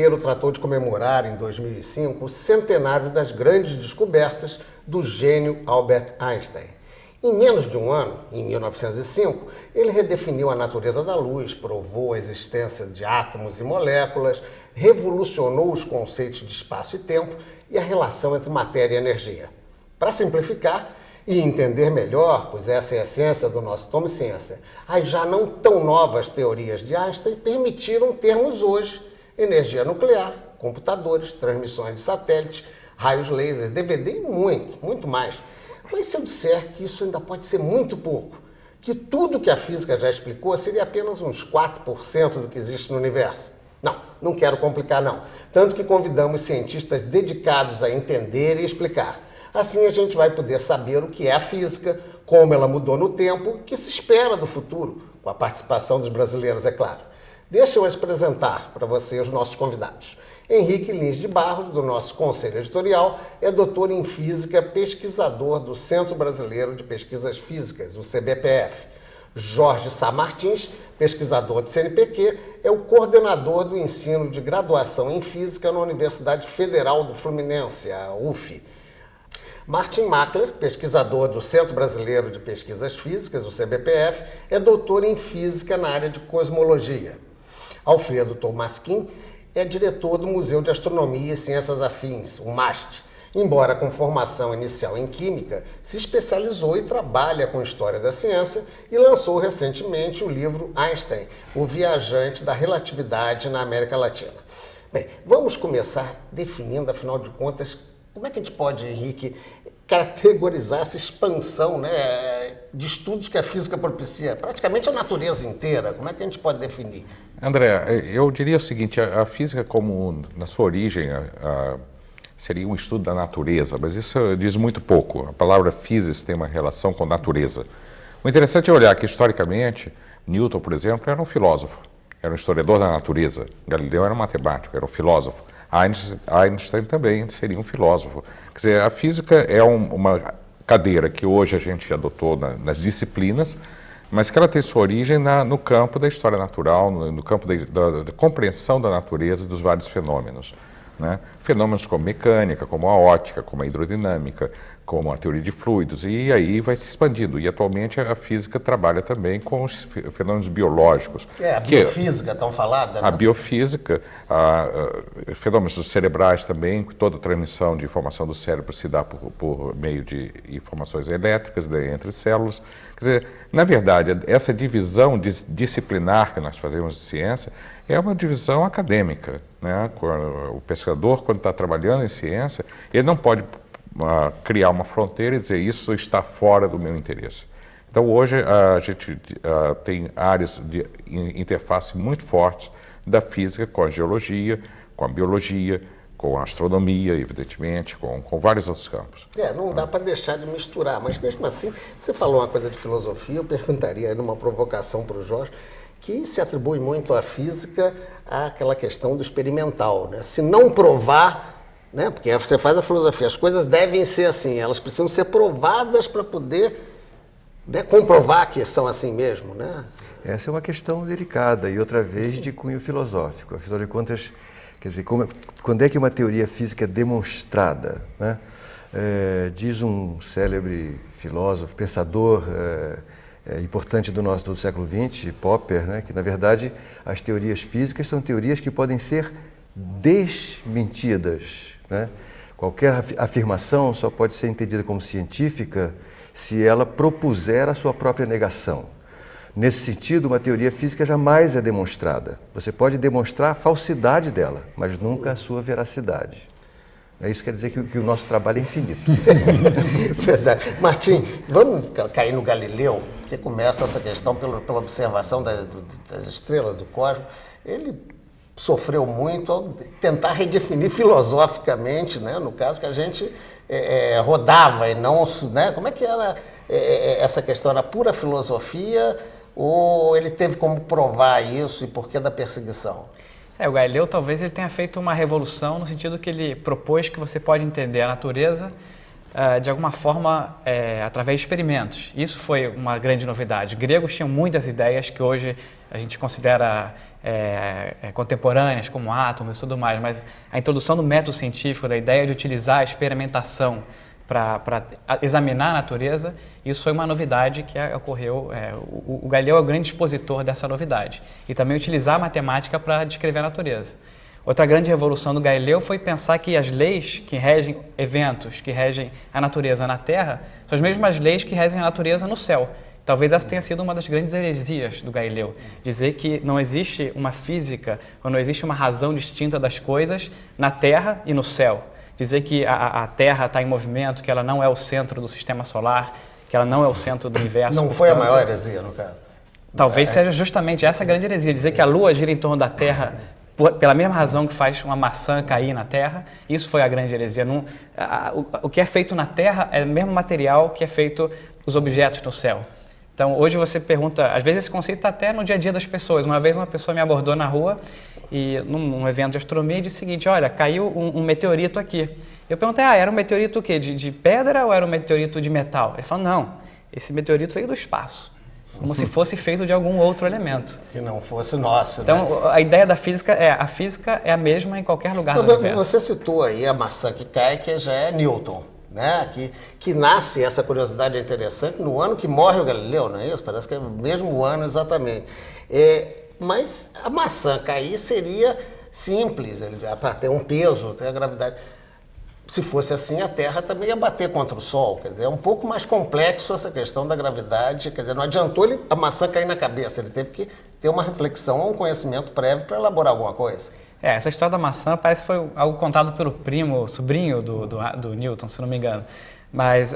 inteiro tratou de comemorar, em 2005, o centenário das grandes descobertas do gênio Albert Einstein. Em menos de um ano, em 1905, ele redefiniu a natureza da luz, provou a existência de átomos e moléculas, revolucionou os conceitos de espaço e tempo e a relação entre matéria e energia. Para simplificar e entender melhor, pois essa é a essência do nosso Tome Ciência, as já não tão novas teorias de Einstein permitiram termos hoje energia nuclear, computadores, transmissões de satélites, raios lasers, DVD e muito mais. Mas se eu disser que isso ainda pode ser muito pouco, que tudo que a física já explicou seria apenas uns 4% do que existe no universo? Não quero complicar não. Tanto que convidamos cientistas dedicados a entender e explicar. Assim a gente vai poder saber o que é a física, como ela mudou no tempo, o que se espera do futuro, com a participação dos brasileiros, é claro. Deixa eu apresentar para você os nossos convidados. Henrique Lins de Barros, do nosso Conselho Editorial, é doutor em Física, pesquisador do Centro Brasileiro de Pesquisas Físicas, o CBPF. Jorge Sá Martins, pesquisador do CNPq, é o coordenador do ensino de graduação em Física na Universidade Federal do Fluminense, a UF. Martin Mackler, pesquisador do Centro Brasileiro de Pesquisas Físicas, o CBPF, é doutor em Física na área de Cosmologia. Alfredo Tomasquim é diretor do Museu de Astronomia e Ciências Afins, o MAST. Embora com formação inicial em Química, se especializou e trabalha com História da Ciência e lançou recentemente o livro Einstein, o viajante da relatividade na América Latina. Bem, vamos começar definindo, afinal de contas, como é que a gente pode, Henrique, categorizar essa expansão, né, de estudos que a física propicia? Praticamente a natureza inteira. Como é que a gente pode definir? André, eu diria o seguinte, a física como, na sua origem, seria um estudo da natureza, mas isso diz muito pouco. A palavra physis tem uma relação com natureza. O interessante é olhar que, historicamente, Newton, por exemplo, era um filósofo, era um historiador da natureza. Galileu era um matemático, era um filósofo. Einstein também seria um filósofo. Quer dizer, a física é uma cadeira que hoje a gente adotou nas disciplinas, mas que ela tem sua origem no campo da história natural, no campo da compreensão da natureza dos vários fenômenos. Né? Fenômenos como mecânica, como a ótica, como a hidrodinâmica, como a teoria de fluidos, e aí vai se expandindo. E atualmente a física trabalha também com os fenômenos biológicos. A biofísica, tão falada, né? A biofísica, fenômenos cerebrais também, toda a transmissão de informação do cérebro se dá por meio de informações elétricas entre células. Quer dizer, na verdade, essa divisão disciplinar que nós fazemos de ciência é uma divisão acadêmica, né? O pesquisador, quando está trabalhando em ciência, ele não pode criar uma fronteira e dizer isso está fora do meu interesse. Então hoje a gente tem áreas de interface muito fortes da física com a geologia, com a biologia, com a astronomia, evidentemente, com vários outros campos. Não dá para deixar de misturar, mas mesmo assim, você falou uma coisa de filosofia, eu perguntaria numa provocação para o Jorge, que se atribui muito à física àquela questão do experimental, né? Se não provar, né? Porque você faz a filosofia, as coisas devem ser assim, elas precisam ser provadas para poder, né, comprovar que são assim mesmo, né? Essa é uma questão delicada e outra vez de cunho filosófico. Afinal de contas, quer dizer, quando é que uma teoria física é demonstrada, né? Diz um célebre filósofo, pensador importante do século XX, Popper, né, que na verdade as teorias físicas são teorias que podem ser desmentidas, né? Qualquer afirmação só pode ser entendida como científica se ela propuser a sua própria negação. Nesse sentido, uma teoria física jamais é demonstrada. Você pode demonstrar a falsidade dela, mas nunca a sua veracidade. Isso quer dizer que o nosso trabalho é infinito. Verdade. Martim, vamos cair no Galileu, que começa essa questão pela observação das estrelas do cosmos. Ele sofreu muito ao tentar redefinir filosoficamente, né, no caso que a gente rodava e não... Né, como é que era essa questão? Era pura filosofia ou ele teve como provar isso e por que da perseguição? O Galileu talvez ele tenha feito uma revolução no sentido que ele propôs que você pode entender a natureza de alguma forma através de experimentos. Isso foi uma grande novidade. Gregos tinham muitas ideias que hoje a gente considera contemporâneas, como átomos e tudo mais, mas a introdução do método científico, da ideia de utilizar a experimentação para examinar a natureza, isso foi uma novidade que ocorreu. O Galileu é o grande expositor dessa novidade. E também utilizar a matemática para descrever a natureza. Outra grande revolução do Galileu foi pensar que as leis que regem eventos, que regem a natureza na Terra, são as mesmas leis que regem a natureza no céu. Talvez essa tenha sido uma das grandes heresias do Galileu, dizer que não existe uma física, ou não existe uma razão distinta das coisas na Terra e no céu. Dizer que a Terra está em movimento, que ela não é o centro do sistema solar, que ela não é o centro do universo. Não foi a maior heresia, no caso? Talvez seja justamente essa grande heresia, dizer que a Lua gira em torno da Terra pela mesma razão que faz uma maçã cair na Terra. Isso foi a grande heresia. O que é feito na Terra é o mesmo material que é feito os objetos no céu. Então, hoje você pergunta, às vezes esse conceito está até no dia a dia das pessoas. Uma vez uma pessoa me abordou na rua, e num evento de astronomia, e disse o seguinte: olha, caiu um meteorito aqui. Eu perguntei, era um meteorito o quê? De pedra ou era um meteorito de metal? Ele falou, não, esse meteorito veio do espaço, como se fosse feito de algum outro elemento. Que não fosse nosso. Então, a ideia da física é a mesma em qualquer lugar do universo. Você citou aí a maçã que cai, que já é Newton, né? Que nasce, essa curiosidade é interessante, no ano que morre o Galileu, não é isso? Parece que é o mesmo ano exatamente. Mas a maçã cair seria simples, para ter um peso, ter a gravidade. Se fosse assim, a Terra também ia bater contra o Sol. Quer dizer, é um pouco mais complexo essa questão da gravidade. Quer dizer, não adiantou a maçã cair na cabeça, ele teve que ter uma reflexão, um conhecimento prévio para elaborar alguma coisa. Essa história da maçã parece que foi algo contado pelo sobrinho do Newton, se não me engano. Mas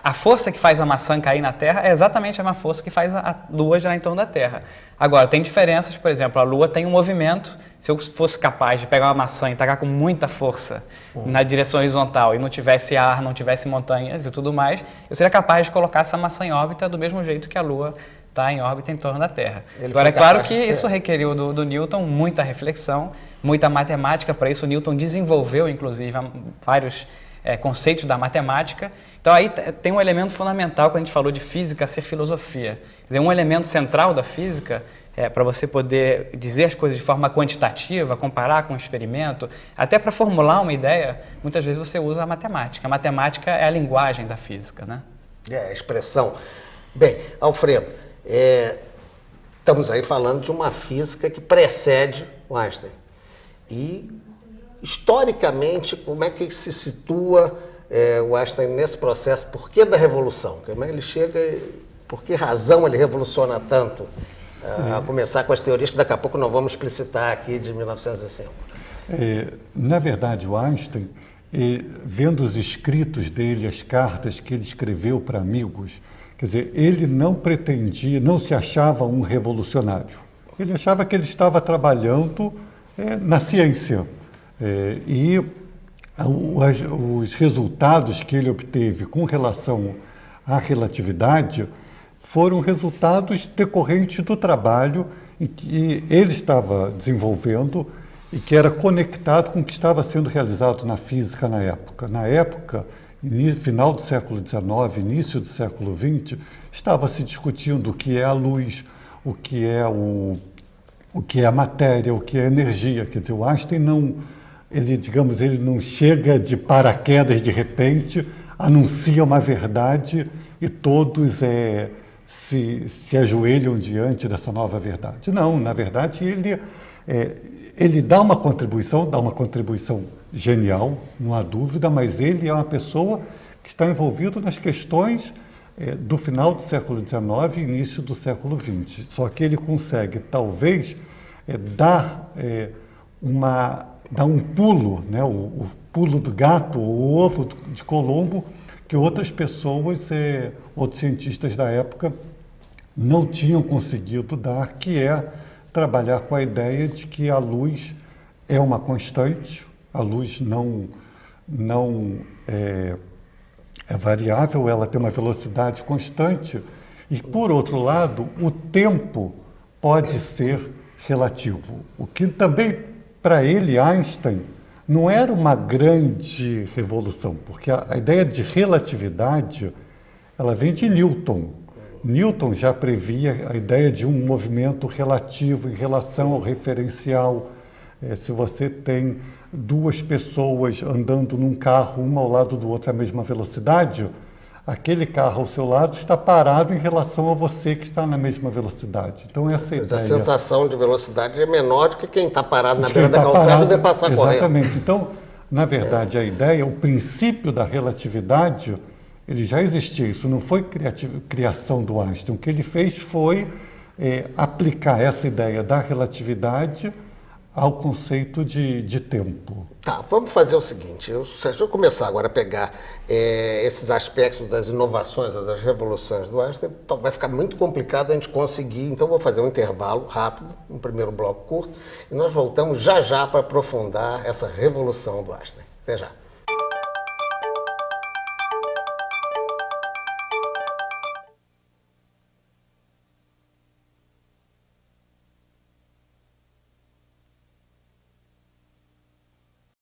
a força que faz a maçã cair na Terra é exatamente a mesma força que faz a Lua girar em torno da Terra. Agora, tem diferenças, por exemplo, a Lua tem um movimento. Se eu fosse capaz de pegar uma maçã e tacar com muita força na direção horizontal e não tivesse ar, não tivesse montanhas e tudo mais, eu seria capaz de colocar essa maçã em órbita do mesmo jeito que a Lua está em órbita em torno da Terra. Agora, é claro que isso requeriu do Newton muita reflexão, muita matemática. Para isso, o Newton desenvolveu, inclusive, vários conceitos da matemática. Então, aí tem um elemento fundamental quando a gente falou de física ser filosofia. Quer dizer, um elemento central da física para você poder dizer as coisas de forma quantitativa, comparar com um experimento, até para formular uma ideia, muitas vezes você usa a matemática. A matemática é a linguagem da física, né? A expressão. Bem, Alfredo, estamos aí falando de uma física que precede o Einstein. E, historicamente, como é que se situa o Einstein nesse processo? Por que da revolução? Como é que ele chega, por que razão ele revoluciona tanto? A começar com as teorias que daqui a pouco nós vamos explicitar aqui de 1905. Na verdade, o Einstein, vendo os escritos dele, as cartas que ele escreveu para amigos, quer dizer, ele não pretendia, não se achava um revolucionário. Ele achava que ele estava trabalhando na ciência. E os resultados que ele obteve com relação à relatividade foram resultados decorrentes do trabalho em que ele estava desenvolvendo e que era conectado com o que estava sendo realizado na física na época. Na época, final do século XIX, início do século XX, estava se discutindo o que é a luz, o que é a matéria, o que é a energia. Quer dizer, o Einstein ele não chega de paraquedas de repente, anuncia uma verdade e todos se ajoelham diante dessa nova verdade. Não, na verdade, ele dá uma contribuição genial, não há dúvida, mas ele é uma pessoa que está envolvido nas questões do final do século XIX e início do século XX. Só que ele consegue, talvez, dar um pulo, né, o pulo do gato, o ovo de Colombo, que outras pessoas, outros cientistas da época, não tinham conseguido dar, que é trabalhar com a ideia de que a luz é uma constante, a luz não é variável, ela tem uma velocidade constante, e, por outro lado, o tempo pode ser relativo. O que também, para ele, Einstein, não era uma grande revolução, porque a ideia de relatividade, ela vem de Newton. Newton já previa a ideia de um movimento relativo em relação ao referencial. Se você tem duas pessoas andando num carro, uma ao lado do outro à mesma velocidade, aquele carro ao seu lado está parado em relação a você que está na mesma velocidade. Então essa ideia... A sensação de velocidade é menor do que quem está parado na beira da tá calçada parado, e vai passar correndo. Exatamente. Então, na verdade, a ideia, o princípio da relatividade, ele já existia. Isso não foi criação do Einstein. O que ele fez foi aplicar essa ideia da relatividade ao conceito de tempo. Tá, vamos fazer o seguinte, deixa eu começar agora a pegar esses aspectos das inovações, das revoluções do Einstein. Então vai ficar muito complicado a gente conseguir, então vou fazer um intervalo rápido, um primeiro bloco curto, e nós voltamos já já para aprofundar essa revolução do Einstein. Até já.